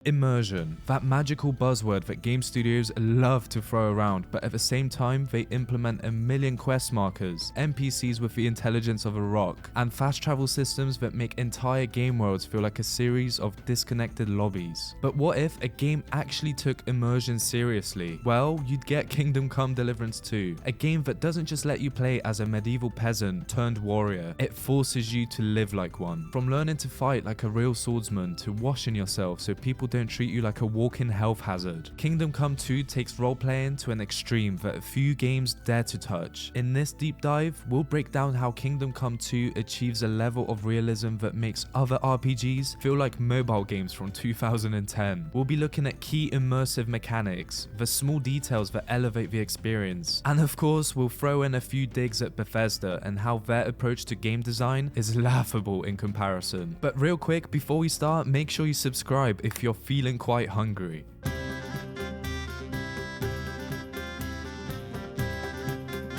Immersion, that magical buzzword that game studios love to throw around, but at the same time they implement a million quest markers, NPCs with the intelligence of a rock, and fast travel systems that make entire game worlds feel like a series of disconnected lobbies. But what if a game actually took immersion seriously? Well, you'd get Kingdom Come Deliverance 2, a game that doesn't just let you play as a medieval peasant turned warrior, it forces you to live like one. From learning to fight like a real swordsman to washing yourself so people don't treat you like a walking health hazard. Kingdom Come 2 takes role-playing to an extreme that few games dare to touch. In this deep dive, we'll break down how Kingdom Come 2 achieves a level of realism that makes other RPGs feel like mobile games from 2010. We'll be looking at key immersive mechanics, the small details that elevate the experience, and of course we'll throw in a few digs at Bethesda and how their approach to game design is laughable in comparison. But real quick, before we start, make sure you subscribe if you're feeling quite hungry.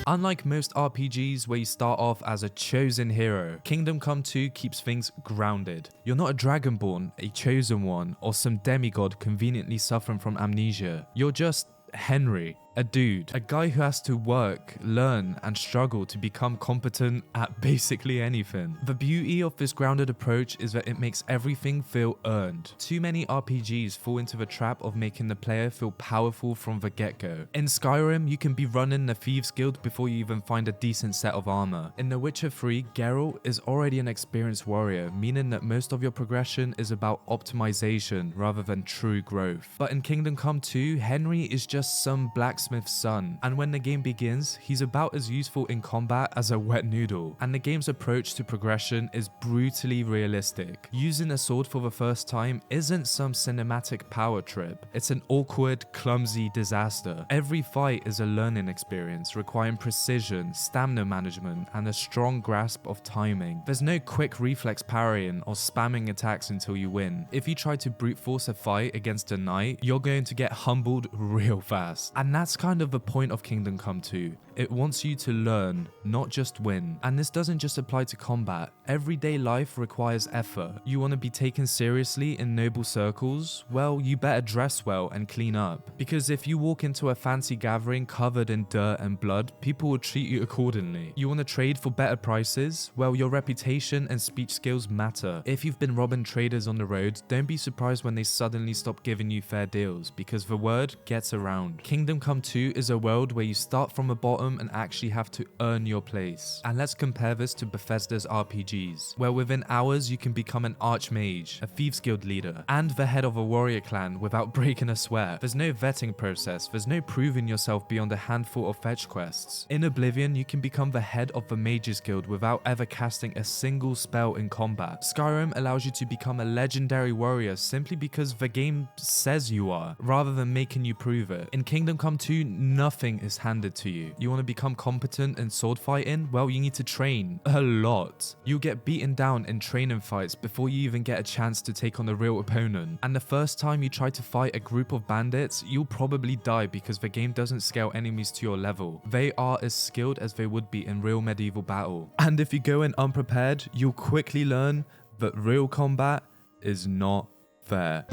Unlike most RPGs where you start off as a chosen hero, Kingdom Come 2 keeps things grounded. You're not a Dragonborn, a chosen one, or some demigod conveniently suffering from amnesia. You're just Henry, a dude, a guy who has to work, learn, and struggle to become competent at basically anything. The beauty of this grounded approach is that it makes everything feel earned. Too many RPGs fall into the trap of making the player feel powerful from the get-go. In Skyrim, you can be running the Thieves Guild before you even find a decent set of armor. In The Witcher 3, Geralt is already an experienced warrior, meaning that most of your progression is about optimization rather than true growth. But in Kingdom Come 2, Henry is just some blacksmith's son, and when the game begins, he's about as useful in combat as a wet noodle, and the game's approach to progression is brutally realistic. Using a sword for the first time isn't some cinematic power trip, it's an awkward, clumsy disaster. Every fight is a learning experience requiring precision, stamina management, and a strong grasp of timing. There's no quick reflex parrying or spamming attacks until you win. If you try to brute force a fight against a knight, you're going to get humbled real fast. And that's kind of the point of Kingdom Come 2. It wants you to learn, not just win. And this doesn't just apply to combat. Everyday life requires effort. You want to be taken seriously in noble circles? Well, you better dress well and clean up. Because if you walk into a fancy gathering covered in dirt and blood, people will treat you accordingly. You want to trade for better prices? Well, your reputation and speech skills matter. If you've been robbing traders on the road, don't be surprised when they suddenly stop giving you fair deals, because the word gets around. Kingdom Come 2 is a world where you start from the bottom and actually have to earn your place. And let's compare this to Bethesda's RPGs, where within hours you can become an archmage, a Thieves Guild leader, and the head of a warrior clan without breaking a sweat. There's no vetting process, there's no proving yourself beyond a handful of fetch quests. In Oblivion, you can become the head of the Mages Guild without ever casting a single spell in combat. Skyrim allows you to become a legendary warrior simply because the game says you are, rather than making you prove it. In Kingdom Come 2, nothing is handed to you. You want to become competent in sword fighting? Well, you need to train a lot. You'll get beaten down in training fights before you even get a chance to take on a real opponent. And the first time you try to fight a group of bandits, you'll probably die because the game doesn't scale enemies to your level. They are as skilled as they would be in real medieval battle. And if you go in unprepared, you'll quickly learn that real combat is not fair.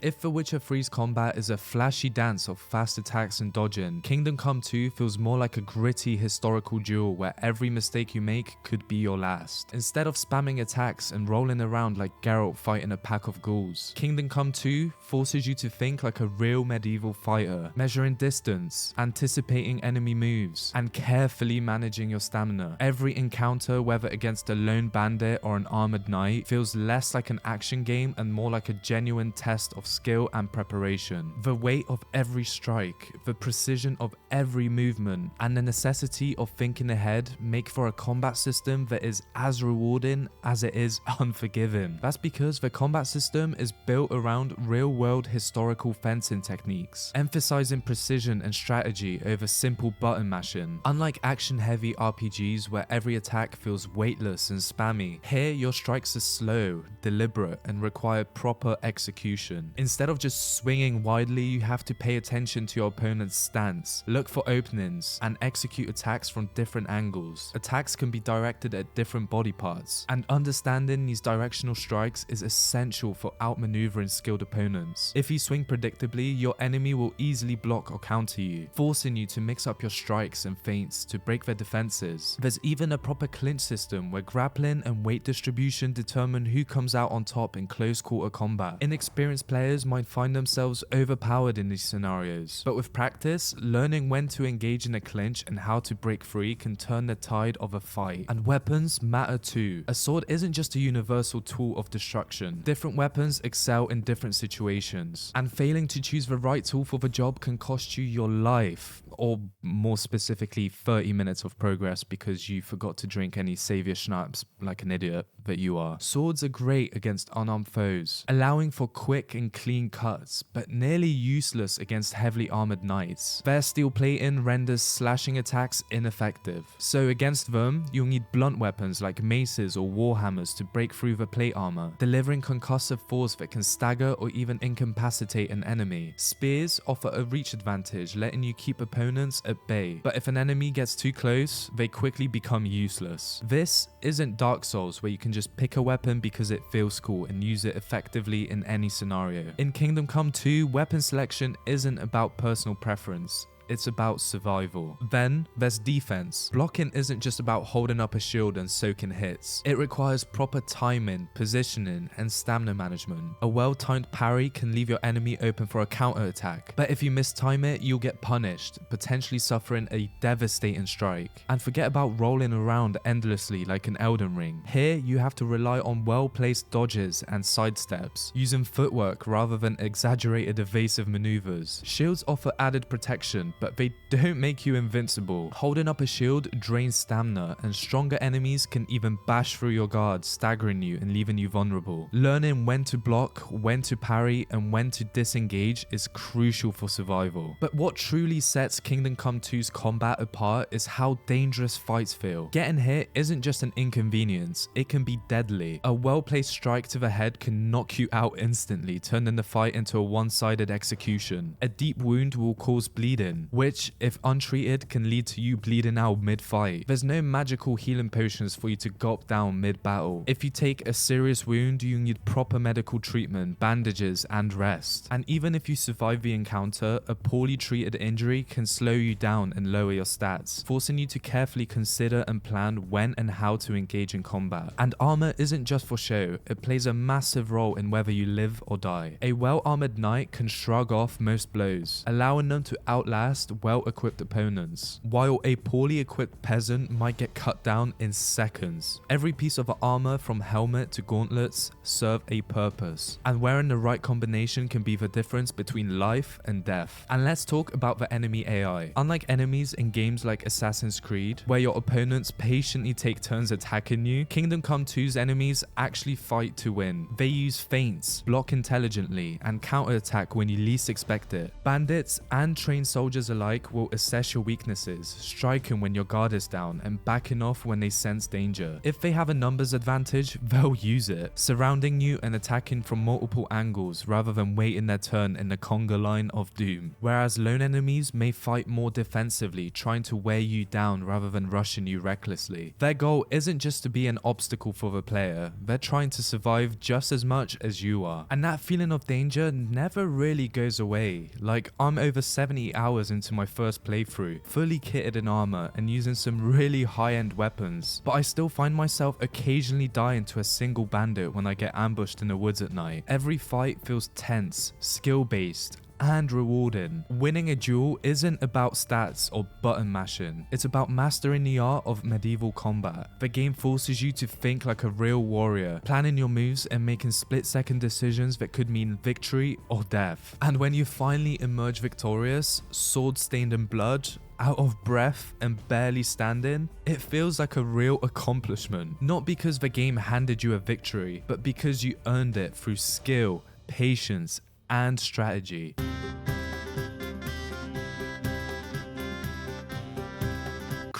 If The Witcher 3's combat is a flashy dance of fast attacks and dodging, Kingdom Come 2 feels more like a gritty historical duel where every mistake you make could be your last. Instead of spamming attacks and rolling around like Geralt fighting a pack of ghouls, Kingdom Come 2 forces you to think like a real medieval fighter, measuring distance, anticipating enemy moves, and carefully managing your stamina. Every encounter, whether against a lone bandit or an armored knight, feels less like an action game and more like a genuine test of skill and preparation. The weight of every strike, the precision of every movement, and the necessity of thinking ahead make for a combat system that is as rewarding as it is unforgiving. That's because the combat system is built around real-world historical fencing techniques, emphasizing precision and strategy over simple button mashing. Unlike action-heavy RPGs where every attack feels weightless and spammy, here your strikes are slow, deliberate, and require proper execution. Instead of just swinging widely, you have to pay attention to your opponent's stance, look for openings, and execute attacks from different angles. Attacks can be directed at different body parts, and understanding these directional strikes is essential for outmaneuvering skilled opponents. If you swing predictably, your enemy will easily block or counter you, forcing you to mix up your strikes and feints to break their defenses. There's even a proper clinch system where grappling and weight distribution determine who comes out on top in close quarter combat. Inexperienced players might find themselves overpowered in these scenarios, but with practice, learning when to engage in a clinch and how to break free can turn the tide of a fight. And weapons matter too. A sword isn't just a universal tool of destruction. Different weapons excel in different situations, and failing to choose the right tool for the job can cost you your life, or more specifically 30 minutes of progress because you forgot to drink any savior schnapps like an idiot that you are. Swords are great against unarmed foes, allowing for quick and clean cuts, but nearly useless against heavily armored knights. Their steel plating renders slashing attacks ineffective, so against them, you'll need blunt weapons like maces or warhammers to break through the plate armor, delivering concussive force that can stagger or even incapacitate an enemy. Spears offer a reach advantage, letting you keep opponents at bay, but if an enemy gets too close, they quickly become useless. This isn't Dark Souls where you can just pick a weapon because it feels cool and use it effectively in any scenario. In Kingdom Come 2, weapon selection isn't about personal preference. It's about survival. Then there's defense. Blocking isn't just about holding up a shield and soaking hits. It requires proper timing, positioning, and stamina management. A well-timed parry can leave your enemy open for a counter-attack, but if you mistime it, you'll get punished, potentially suffering a devastating strike. And forget about rolling around endlessly like an Elden Ring. Here, you have to rely on well-placed dodges and sidesteps, using footwork rather than exaggerated evasive maneuvers. Shields offer added protection, but they don't make you invincible. Holding up a shield drains stamina, and stronger enemies can even bash through your guards, staggering you and leaving you vulnerable. Learning when to block, when to parry, and when to disengage is crucial for survival. But what truly sets Kingdom Come 2's combat apart is how dangerous fights feel. Getting hit isn't just an inconvenience, it can be deadly. A well-placed strike to the head can knock you out instantly, turning the fight into a one-sided execution. A deep wound will cause bleeding, which, if untreated, can lead to you bleeding out mid-fight. There's no magical healing potions for you to gulp down mid-battle. If you take a serious wound, you need proper medical treatment, bandages, and rest. And even if you survive the encounter, a poorly treated injury can slow you down and lower your stats, forcing you to carefully consider and plan when and how to engage in combat. And armor isn't just for show, it plays a massive role in whether you live or die. A well-armored knight can shrug off most blows, allowing them to outlast well-equipped opponents, while a poorly equipped peasant might get cut down in seconds. Every piece of armor from helmet to gauntlets serve a purpose, and wearing the right combination can be the difference between life and death. And let's talk about the enemy AI. Unlike enemies in games like Assassin's Creed, where your opponents patiently take turns attacking you, Kingdom Come 2's enemies actually fight to win. They use feints, block intelligently, and counterattack when you least expect it. Bandits and trained soldiers alike will assess your weaknesses, striking when your guard is down and backing off when they sense danger. If they have a numbers advantage, they'll use it, surrounding you and attacking from multiple angles rather than waiting their turn in the conga line of doom. Whereas lone enemies may fight more defensively, trying to wear you down rather than rushing you recklessly. Their goal isn't just to be an obstacle for the player, they're trying to survive just as much as you are. And that feeling of danger never really goes away. Like, I'm over 70 hours into my first playthrough, fully kitted in armor and using some really high-end weapons, but I still find myself occasionally dying to a single bandit when I get ambushed in the woods at night. Every fight feels tense, skill-based, and rewarding. Winning a duel isn't about stats or button mashing, it's about mastering the art of medieval combat. The game forces you to think like a real warrior, planning your moves and making split-second decisions that could mean victory or death. And when you finally emerge victorious, sword stained in blood, out of breath and barely standing, it feels like a real accomplishment. Not because the game handed you a victory, but because you earned it through skill, patience, and strategy.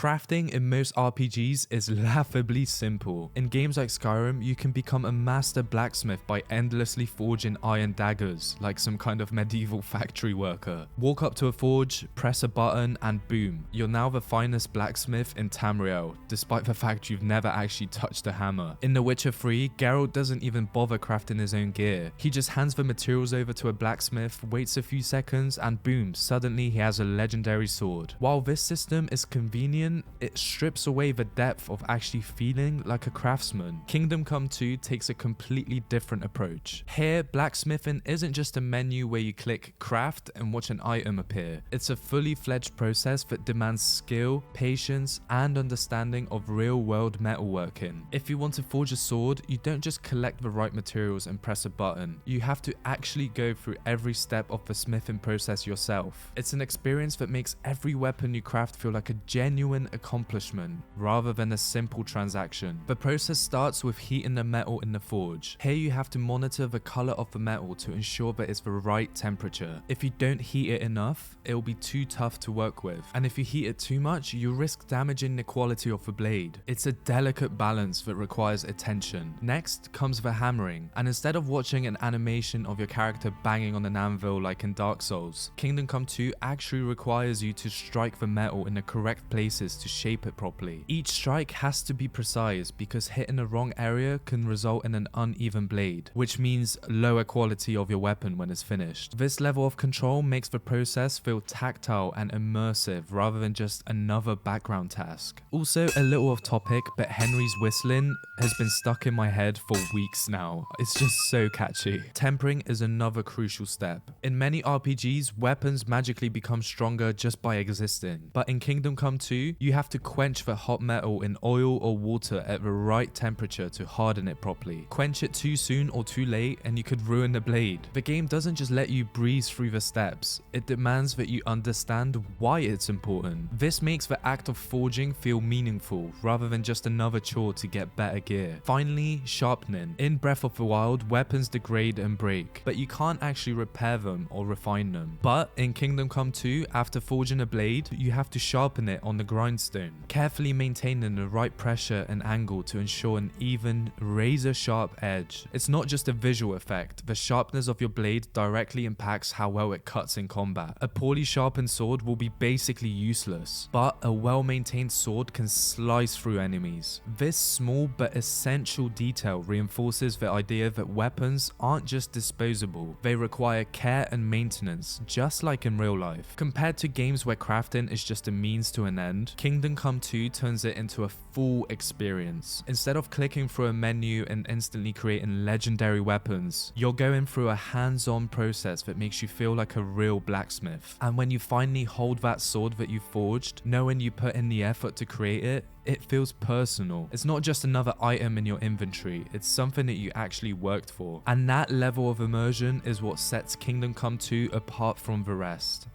Crafting in most RPGs is laughably simple. In games like Skyrim, you can become a master blacksmith by endlessly forging iron daggers, like some kind of medieval factory worker. Walk up to a forge, press a button, and boom, you're now the finest blacksmith in Tamriel, despite the fact you've never actually touched a hammer. In The Witcher 3, Geralt doesn't even bother crafting his own gear. He just hands the materials over to a blacksmith, waits a few seconds, and boom, suddenly he has a legendary sword. While this system is convenient, it strips away the depth of actually feeling like a craftsman. Kingdom Come 2 takes a completely different approach. Here, blacksmithing isn't just a menu where you click craft and watch an item appear. It's a fully fledged process that demands skill, patience, and understanding of real-world metalworking. If you want to forge a sword, you don't just collect the right materials and press a button. You have to actually go through every step of the smithing process yourself. It's an experience that makes every weapon you craft feel like a genuine accomplishment rather than a simple transaction. The process starts with heating the metal in the forge. Here you have to monitor the color of the metal to ensure that it's the right temperature. If you don't heat it enough, it will be too tough to work with. And if you heat it too much, you risk damaging the quality of the blade. It's a delicate balance that requires attention. Next comes the hammering, and instead of watching an animation of your character banging on an anvil like in Dark Souls, Kingdom Come 2 actually requires you to strike the metal in the correct places to shape it properly. Each strike has to be precise because hitting the wrong area can result in an uneven blade, which means lower quality of your weapon when it's finished. This level of control makes the process feel tactile and immersive rather than just another background task. Also, a little off topic, but Henry's whistling has been stuck in my head for weeks now. It's just so catchy. Tempering is another crucial step. In many RPGs, weapons magically become stronger just by existing. But in Kingdom Come 2, you have to quench the hot metal in oil or water at the right temperature to harden it properly. Quench it too soon or too late and you could ruin the blade. The game doesn't just let you breeze through the steps, it demands that you understand why it's important. This makes the act of forging feel meaningful rather than just another chore to get better gear. Finally, sharpening. In Breath of the Wild, weapons degrade and break, but you can't actually repair them or refine them. But in Kingdom Come 2, after forging a blade, you have to sharpen it on the grindstone, carefully maintaining the right pressure and angle to ensure an even, razor-sharp edge. It's not just a visual effect, the sharpness of your blade directly impacts how well it cuts in combat. A poorly sharpened sword will be basically useless, but a well-maintained sword can slice through enemies. This small but essential detail reinforces the idea that weapons aren't just disposable, they require care and maintenance, just like in real life. Compared to games where crafting is just a means to an end, Kingdom Come 2 turns it into a full experience. Instead of clicking through a menu and instantly creating legendary weapons, you're going through a hands-on process that makes you feel like a real blacksmith. And when you finally hold that sword that you forged, knowing you put in the effort to create it, it feels personal. It's not just another item in your inventory, it's something that you actually worked for. And that level of immersion is what sets Kingdom Come 2 apart from the rest.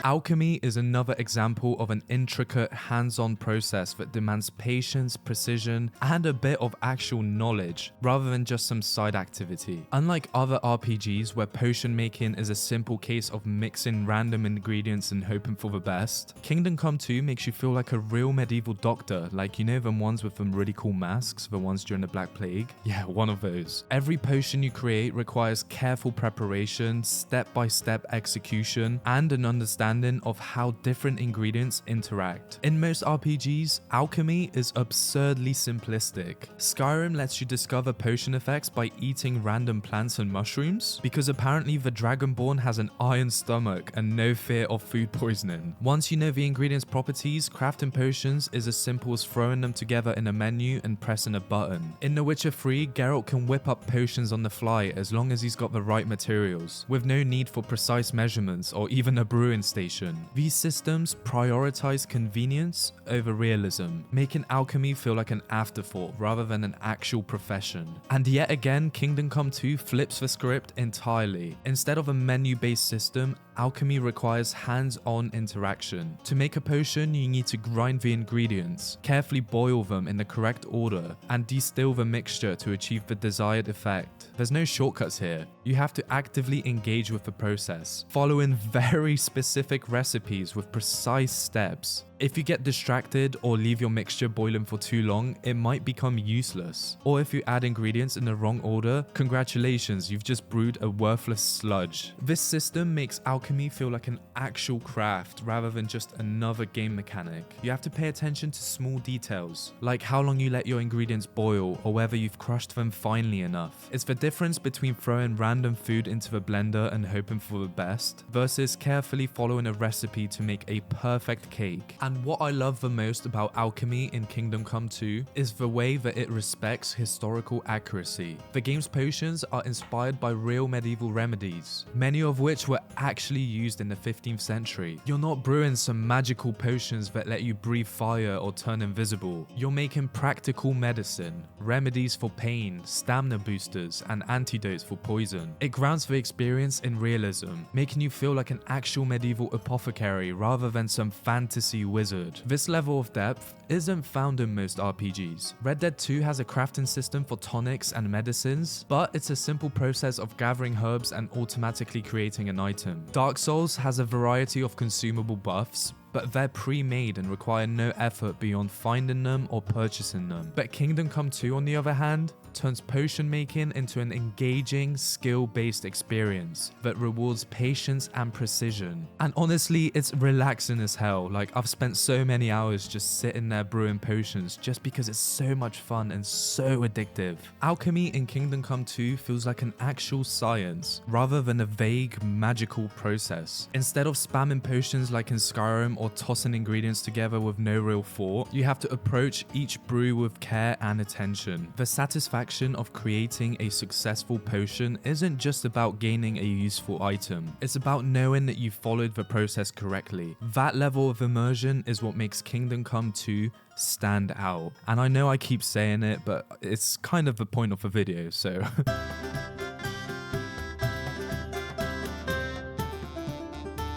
Alchemy is another example of an intricate, hands-on process that demands patience, precision, and a bit of actual knowledge, rather than just some side activity. Unlike other RPGs where potion making is a simple case of mixing random ingredients and hoping for the best, Kingdom Come 2 makes you feel like a real medieval doctor, like you know them ones with them really cool masks, the ones during the Black Plague? Yeah, one of those. Every potion you create requires careful preparation, step-by-step execution, and an understanding of how different ingredients interact. In most RPGs, alchemy is absurdly simplistic. Skyrim lets you discover potion effects by eating random plants and mushrooms, because apparently the Dragonborn has an iron stomach and no fear of food poisoning. Once you know the ingredients' properties, crafting potions is as simple as throwing them together in a menu and pressing a button. In The Witcher 3, Geralt can whip up potions on the fly as long as he's got the right materials, with no need for precise measurements or even a brewing station. These systems prioritize convenience over realism, making alchemy feel like an afterthought rather than an actual profession. And yet again, Kingdom Come 2 flips the script entirely. Instead of a menu-based system, alchemy requires hands-on interaction. To make a potion, you need to grind the ingredients, carefully boil them in the correct order, and distill the mixture to achieve the desired effect. There's no shortcuts here. You have to actively engage with the process, following very specific recipes with precise steps. If you get distracted or leave your mixture boiling for too long, it might become useless. Or if you add ingredients in the wrong order, congratulations, you've just brewed a worthless sludge. This system makes alchemy feel like an actual craft rather than just another game mechanic. You have to pay attention to small details, like how long you let your ingredients boil or whether you've crushed them finely enough. It's the difference between throwing random food into the blender and hoping for the best versus carefully following a recipe to make a perfect cake. And what I love the most about alchemy in Kingdom Come 2 is the way that it respects historical accuracy. The game's potions are inspired by real medieval remedies, many of which were actually used in the 15th century. You're not brewing some magical potions that let you breathe fire or turn invisible. You're making practical medicine, remedies for pain, stamina boosters, and antidotes for poison. It grounds the experience in realism, making you feel like an actual medieval apothecary rather than some fantasy wizard. This level of depth isn't found in most RPGs. Red Dead 2 has a crafting system for tonics and medicines, but it's a simple process of gathering herbs and automatically creating an item. Dark Souls has a variety of consumable buffs, but they're pre-made and require no effort beyond finding them or purchasing them. But Kingdom Come 2, on the other hand, turns potion making into an engaging, skill-based experience that rewards patience and precision. And honestly, it's relaxing as hell. Like, I've spent so many hours just sitting there brewing potions just because it's so much fun and so addictive. Alchemy in Kingdom Come 2 feels like an actual science rather than a vague, magical process. Instead of spamming potions like in Skyrim or tossing ingredients together with no real thought, you have to approach each brew with care and attention. The satisfaction of creating a successful potion isn't just about gaining a useful item, it's about knowing that you followed the process correctly. That level of immersion is what makes Kingdom Come 2 stand out. And I know I keep saying it, but it's kind of the point of the video, so...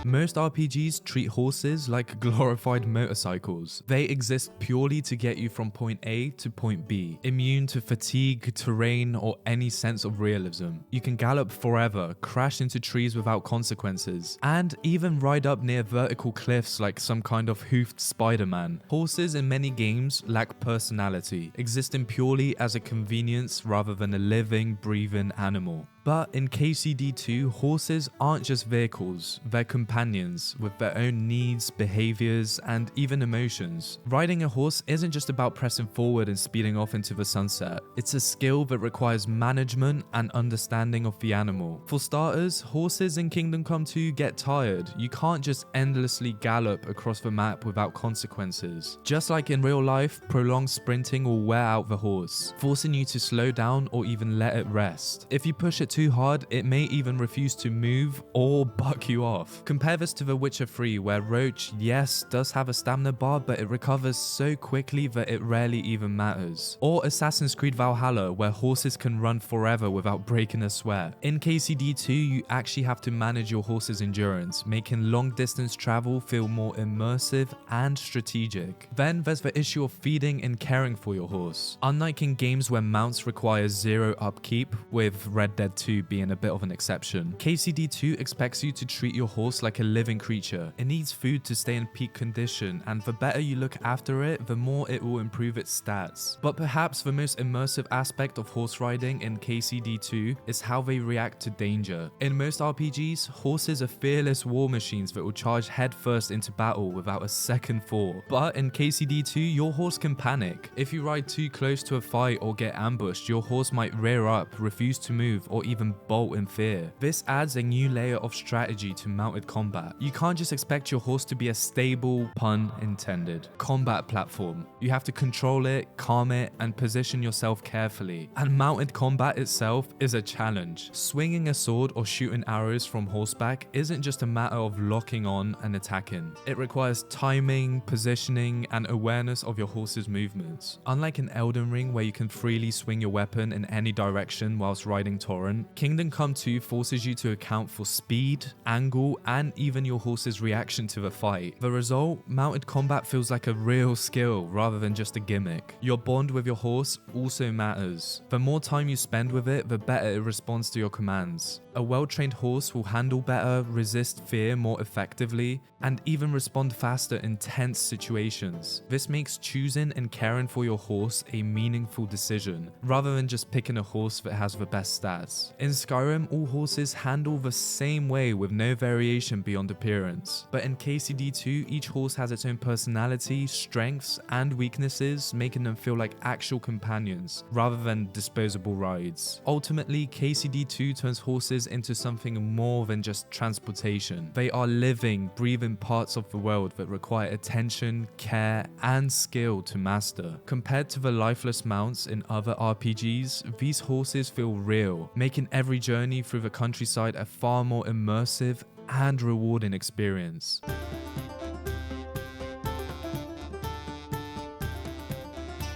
Most RPGs treat horses like glorified motorcycles. They exist purely to get you from point A to point B, immune to fatigue, terrain, or any sense of realism. You can gallop forever, crash into trees without consequences, and even ride up near vertical cliffs like some kind of hoofed Spider-Man. Horses in many games lack personality, existing purely as a convenience rather than a living, breathing animal. But in KCD2, horses aren't just vehicles, they're companions with their own needs, behaviors, and even emotions. Riding a horse isn't just about pressing forward and speeding off into the sunset. It's a skill that requires management and understanding of the animal. For starters, horses in Kingdom Come 2 get tired. You can't just endlessly gallop across the map without consequences. Just like in real life, prolonged sprinting will wear out the horse, forcing you to slow down or even let it rest. If you push it too hard, it may even refuse to move or buck you off. Compare this to The Witcher 3, where Roach, yes, does have a stamina bar, but it recovers so quickly that it rarely even matters. Or Assassin's Creed Valhalla, where horses can run forever without breaking a sweat. In KCD2, you actually have to manage your horse's endurance, making long distance travel feel more immersive and strategic. Then there's the issue of feeding and caring for your horse. Unlike in games where mounts require zero upkeep, with Red Dead 2 being a bit of an exception, KCD2 expects you to treat your horse like a living creature. It needs food to stay in peak condition, and the better you look after it, the more it will improve its stats. But perhaps the most immersive aspect of horse riding in KCD2 is how they react to danger. In most RPGs, horses are fearless war machines that will charge headfirst into battle without a second thought. But in KCD2, your horse can panic. If you ride too close to a fight or get ambushed, your horse might rear up, refuse to move, or even bolt in fear. This adds a new layer of strategy to mounted combat. You can't just expect your horse to be a stable, pun intended, combat platform. You have to control it, calm it, and position yourself carefully. And mounted combat itself is a challenge. Swinging a sword or shooting arrows from horseback isn't just a matter of locking on and attacking. It requires timing, positioning, and awareness of your horse's movements. Unlike in Elden Ring, where you can freely swing your weapon in any direction whilst riding Torrent, point, Kingdom Come 2 forces you to account for speed, angle, and even your horse's reaction to the fight. The result, mounted combat feels like a real skill rather than just a gimmick. Your bond with your horse also matters. The more time you spend with it, the better it responds to your commands. A well-trained horse will handle better, resist fear more effectively, and even respond faster in tense situations. This makes choosing and caring for your horse a meaningful decision, rather than just picking a horse that has the best stats. In Skyrim, all horses handle the same way with no variation beyond appearance. But in KCD2, each horse has its own personality, strengths, and weaknesses, making them feel like actual companions, rather than disposable rides. Ultimately, KCD2 turns horses into something more than just transportation. They are living, breathing parts of the world that require attention, care, and skill to master. Compared to the lifeless mounts in other RPGs, these horses feel real, making every journey through the countryside a far more immersive and rewarding experience.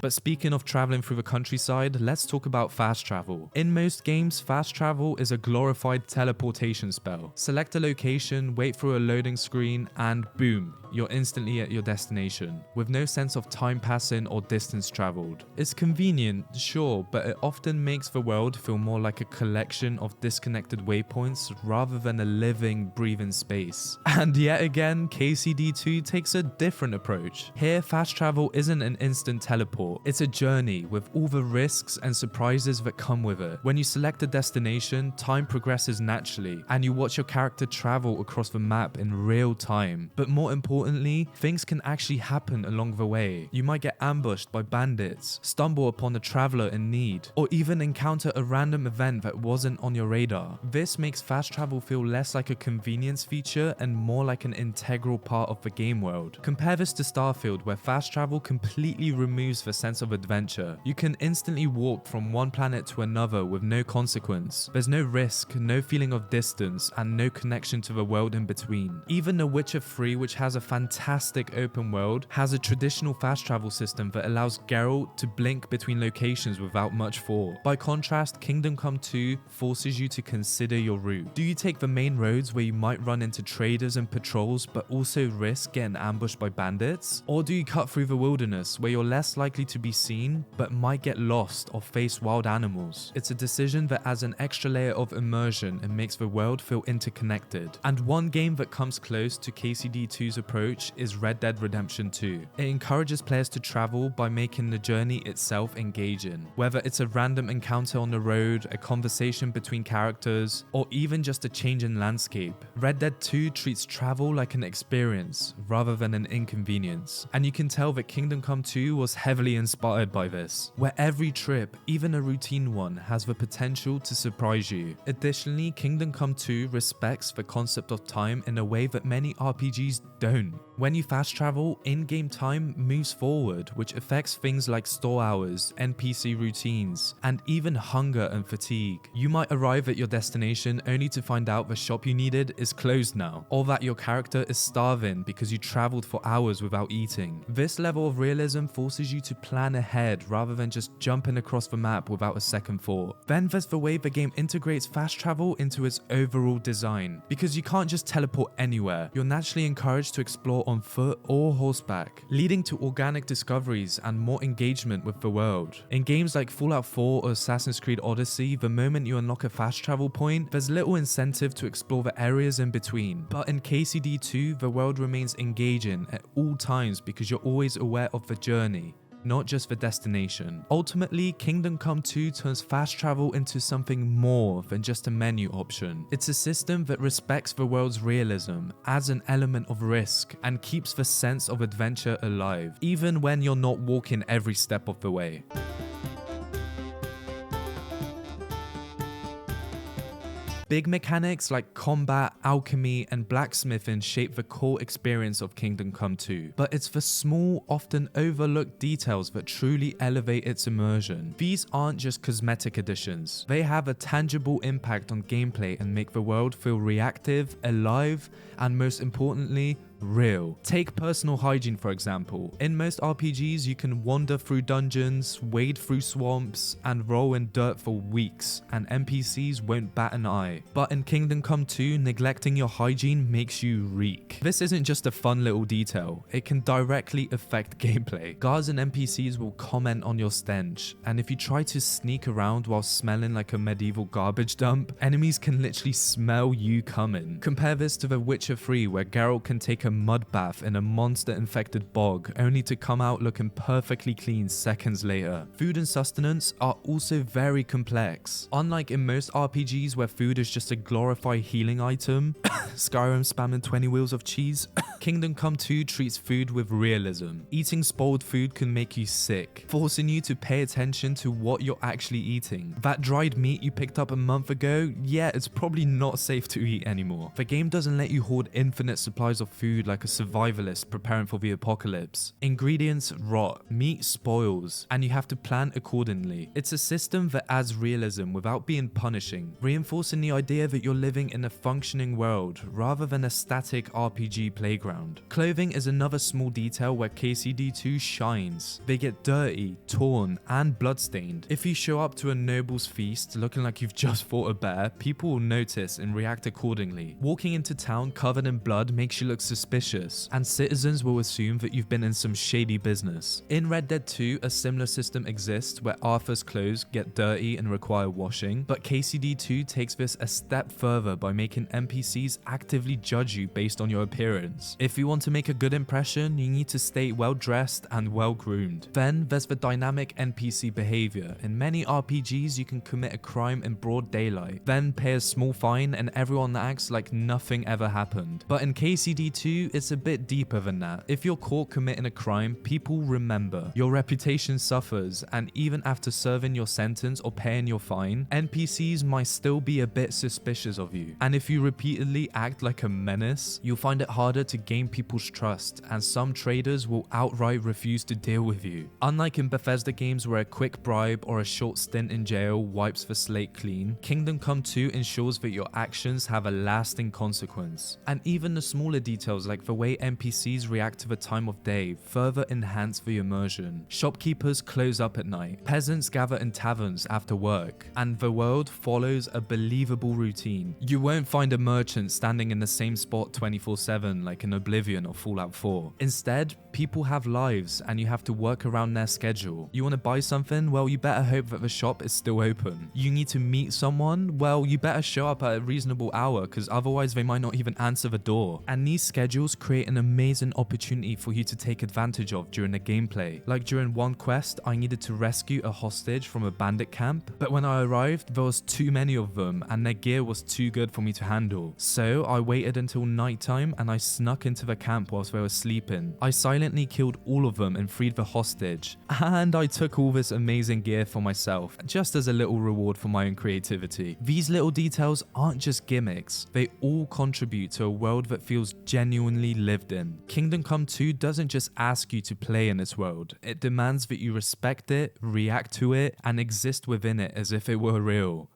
But speaking of traveling through the countryside, let's talk about fast travel. In most games, fast travel is a glorified teleportation spell. Select a location, wait for a loading screen, and boom, you're instantly at your destination, with no sense of time passing or distance traveled. It's convenient, sure, but it often makes the world feel more like a collection of disconnected waypoints rather than a living, breathing space. And yet again, KCD2 takes a different approach. Here, fast travel isn't an instant teleport. It's a journey with all the risks and surprises that come with it. When you select a destination, time progresses naturally, and you watch your character travel across the map in real time. But more importantly, things can actually happen along the way. You might get ambushed by bandits, stumble upon a traveler in need, or even encounter a random event that wasn't on your radar. This makes fast travel feel less like a convenience feature and more like an integral part of the game world. Compare this to Starfield, where fast travel completely removes the sense of adventure. You can instantly walk from one planet to another with no consequence. There's no risk, no feeling of distance, and no connection to the world in between. Even The Witcher 3, which has a fantastic open world, has a traditional fast travel system that allows Geralt to blink between locations without much thought. By contrast, Kingdom Come 2 forces you to consider your route. Do you take the main roads where you might run into traders and patrols but also risk getting ambushed by bandits? Or do you cut through the wilderness where you're less likely to be seen but might get lost or face wild animals? It's a decision that adds an extra layer of immersion and makes the world feel interconnected. And one game that comes close to KCD2's approach is Red Dead Redemption 2. It encourages players to travel by making the journey itself engaging. Whether it's a random encounter on the road, a conversation between characters, or even just a change in landscape, Red Dead 2 treats travel like an experience rather than an inconvenience. And you can tell that Kingdom Come 2 was heavily inspired by this, where every trip, even a routine one, has the potential to surprise you. Additionally, Kingdom Come 2 respects the concept of time in a way that many RPGs don't. When you fast travel, in-game time moves forward, which affects things like store hours, NPC routines, and even hunger and fatigue. You might arrive at your destination only to find out the shop you needed is closed now, or that your character is starving because you traveled for hours without eating. This level of realism forces you to plan ahead rather than just jumping across the map without a second thought. Then there's the way the game integrates fast travel into its overall design. Because you can't just teleport anywhere, you're naturally encouraged to explore on foot or horseback, leading to organic discoveries and more engagement with the world. In games like Fallout 4 or Assassin's Creed Odyssey, the moment you unlock a fast travel point, there's little incentive to explore the areas in between. But in KCD2, the world remains engaging at all times because you're always aware of the journey, not just the destination. Ultimately, Kingdom Come 2 turns fast travel into something more than just a menu option. It's a system that respects the world's realism, adds an element of risk, and keeps the sense of adventure alive, even when you're not walking every step of the way. Big mechanics like combat, alchemy, and blacksmithing shape the core experience of Kingdom Come 2, but it's the small, often overlooked details that truly elevate its immersion. These aren't just cosmetic additions, they have a tangible impact on gameplay and make the world feel reactive, alive, and most importantly, real. Take personal hygiene for example. In most RPGs, you can wander through dungeons, wade through swamps, and roll in dirt for weeks, and NPCs won't bat an eye. But in Kingdom Come 2, neglecting your hygiene makes you reek. This isn't just a fun little detail, it can directly affect gameplay. Guards and NPCs will comment on your stench, and if you try to sneak around while smelling like a medieval garbage dump, enemies can literally smell you coming. Compare this to The Witcher 3, where Geralt can take a mud bath in a monster-infected bog, only to come out looking perfectly clean seconds later. Food and sustenance are also very complex. Unlike in most RPGs where food is just a glorified healing item, Skyrim spamming 20 wheels of cheese, Kingdom Come 2 treats food with realism. Eating spoiled food can make you sick, forcing you to pay attention to what you're actually eating. That dried meat you picked up a month ago, yeah, it's probably not safe to eat anymore. The game doesn't let you hoard infinite supplies of food like a survivalist preparing for the apocalypse. Ingredients rot, meat spoils, and you have to plan accordingly. It's a system that adds realism without being punishing, reinforcing the idea that you're living in a functioning world rather than a static RPG playground. Clothing is another small detail where KCD2 shines. They get dirty, torn, and bloodstained. If you show up to a noble's feast looking like you've just fought a bear, people will notice and react accordingly. Walking into town covered in blood makes you look suspicious, and citizens will assume that you've been in some shady business. In Red Dead 2, a similar system exists where Arthur's clothes get dirty and require washing, but KCD2 takes this a step further by making NPCs actively judge you based on your appearance. If you want to make a good impression, you need to stay well dressed and well groomed. Then there's the dynamic NPC behavior. In many RPGs, you can commit a crime in broad daylight, then pay a small fine and everyone acts like nothing ever happened. But in KCD2, it's a bit deeper than that. If you're caught committing a crime, people remember. Your reputation suffers, and even after serving your sentence or paying your fine, NPCs might still be a bit suspicious of you. And if you repeatedly act like a menace, you'll find it harder to gain people's trust, and some traders will outright refuse to deal with you. Unlike in Bethesda games where a quick bribe or a short stint in jail wipes the slate clean, Kingdom Come 2 ensures that your actions have a lasting consequence. And even the smaller details like the way NPCs react to the time of day further enhance the immersion. Shopkeepers close up at night, peasants gather in taverns after work, and the world follows a believable routine. You won't find a merchant standing in the same spot 24/7 like in Oblivion or Fallout 4. Instead, people have lives and you have to work around their schedule. You want to buy something? Well, you better hope that the shop is still open. You need to meet someone? Well, you better show up at a reasonable hour because otherwise they might not even answer the door. And these schedules create an amazing opportunity for you to take advantage of during the gameplay. Like during one quest, I needed to rescue a hostage from a bandit camp, but when I arrived, there was too many of them and their gear was too good for me to handle. So I waited until nighttime and I snuck into the camp whilst they were sleeping. I silently killed all of them and freed the hostage. And I took all this amazing gear for myself, just as a little reward for my own creativity. These little details aren't just gimmicks, they all contribute to a world that feels genuinely lived in. Kingdom Come 2 doesn't just ask you to play in this world, it demands that you respect it, react to it, and exist within it as if it were real.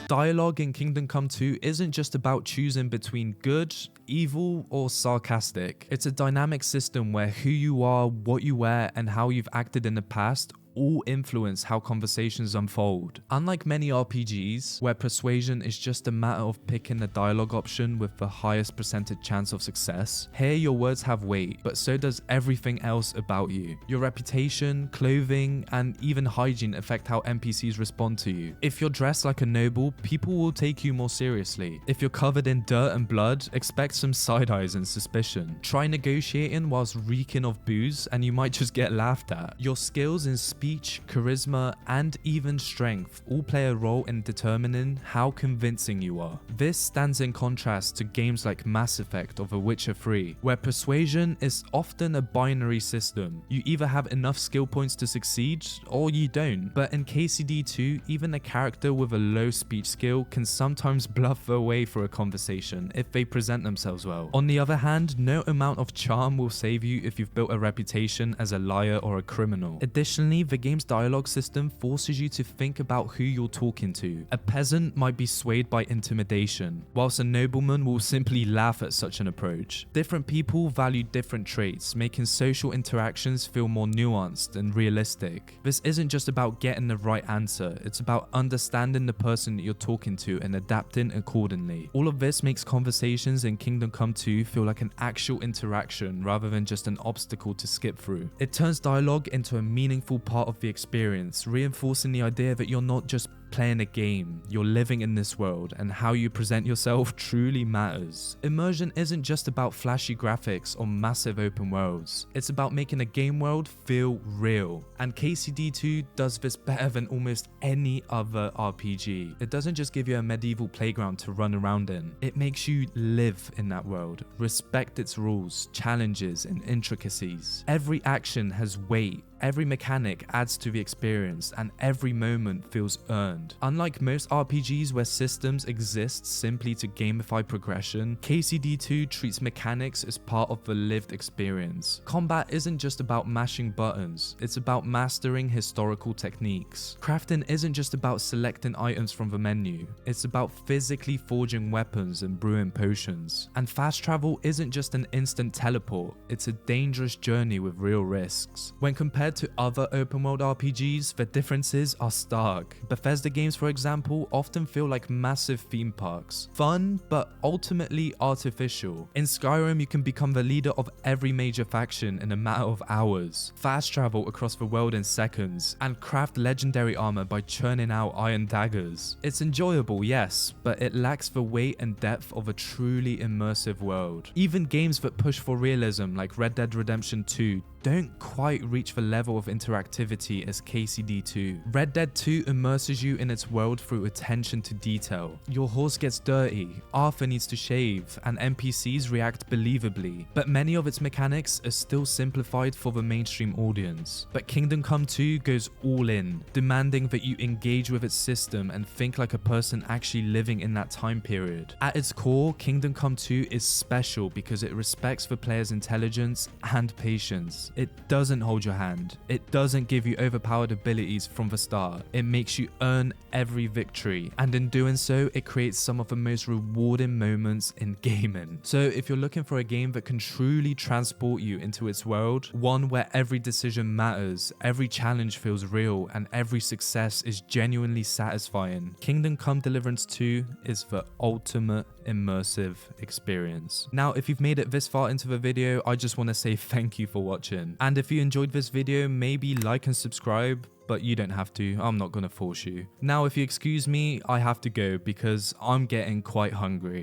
Dialogue in Kingdom Come 2 isn't just about choosing between good, evil, or sarcastic. It's a dynamic system where who you are, what you wear, and how you've acted in the past all influence how conversations unfold. Unlike many RPGs, where persuasion is just a matter of picking the dialogue option with the highest percentage chance of success, here your words have weight, but so does everything else about you. Your reputation, clothing, and even hygiene affect how NPCs respond to you. If you're dressed like a noble, people will take you more seriously. If you're covered in dirt and blood, expect some side eyes and suspicion. Try negotiating whilst reeking of booze and you might just get laughed at. Your skills in speech, charisma, and even strength all play a role in determining how convincing you are. This stands in contrast to games like Mass Effect or The Witcher 3, where persuasion is often a binary system. You either have enough skill points to succeed, or you don't. But in KCD2, even a character with a low speech skill can sometimes bluff their way through a conversation if they present themselves well. On the other hand, no amount of charm will save you if you've built a reputation as a liar or a criminal. Additionally, the game's dialogue system forces you to think about who you're talking to. A peasant might be swayed by intimidation, whilst a nobleman will simply laugh at such an approach. Different people value different traits, making social interactions feel more nuanced and realistic. This isn't just about getting the right answer, it's about understanding the person that you're talking to and adapting accordingly. All of this makes conversations in Kingdom Come 2 feel like an actual interaction rather than just an obstacle to skip through. It turns dialogue into a meaningful part of the experience, reinforcing the idea that you're not just playing a game, you're living in this world, and how you present yourself truly matters. Immersion isn't just about flashy graphics or massive open worlds, it's about making a game world feel real. And KCD2 does this better than almost any other RPG. It doesn't just give you a medieval playground to run around in, it makes you live in that world, respect its rules, challenges, and intricacies. Every action has weight, every mechanic adds to the experience, and every moment feels earned. Unlike most RPGs where systems exist simply to gamify progression, KCD2 treats mechanics as part of the lived experience. Combat isn't just about mashing buttons, it's about mastering historical techniques. Crafting isn't just about selecting items from the menu, it's about physically forging weapons and brewing potions. And fast travel isn't just an instant teleport, it's a dangerous journey with real risks. When compared to other open world RPGs, the differences are stark. Bethesda games, for example, often feel like massive theme parks. Fun, but ultimately artificial. In Skyrim, you can become the leader of every major faction in a matter of hours, fast travel across the world in seconds, and craft legendary armor by churning out iron daggers. It's enjoyable, yes, but it lacks the weight and depth of a truly immersive world. Even games that push for realism like Red Dead Redemption 2 don't quite reach the level of interactivity as KCD2. Red Dead 2 immerses you in its world through attention to detail. Your horse gets dirty, Arthur needs to shave, and NPCs react believably, but many of its mechanics are still simplified for the mainstream audience. But Kingdom Come 2 goes all in, demanding that you engage with its system and think like a person actually living in that time period. At its core, Kingdom Come 2 is special because it respects the player's intelligence and patience. It doesn't hold your hand. It doesn't give you overpowered abilities from the start. It makes you earn every victory, and in doing so, it creates some of the most rewarding moments in gaming. So if you're looking for a game that can truly transport you into its world, one where every decision matters, every challenge feels real, and every success is genuinely satisfying, Kingdom Come Deliverance 2 is the ultimate immersive experience. Now, if you've made it this far into the video, I just want to say thank you for watching. And if you enjoyed this video, maybe like and subscribe, but you don't have to, I'm not gonna force you. Now, if you excuse me, I have to go because I'm getting quite hungry.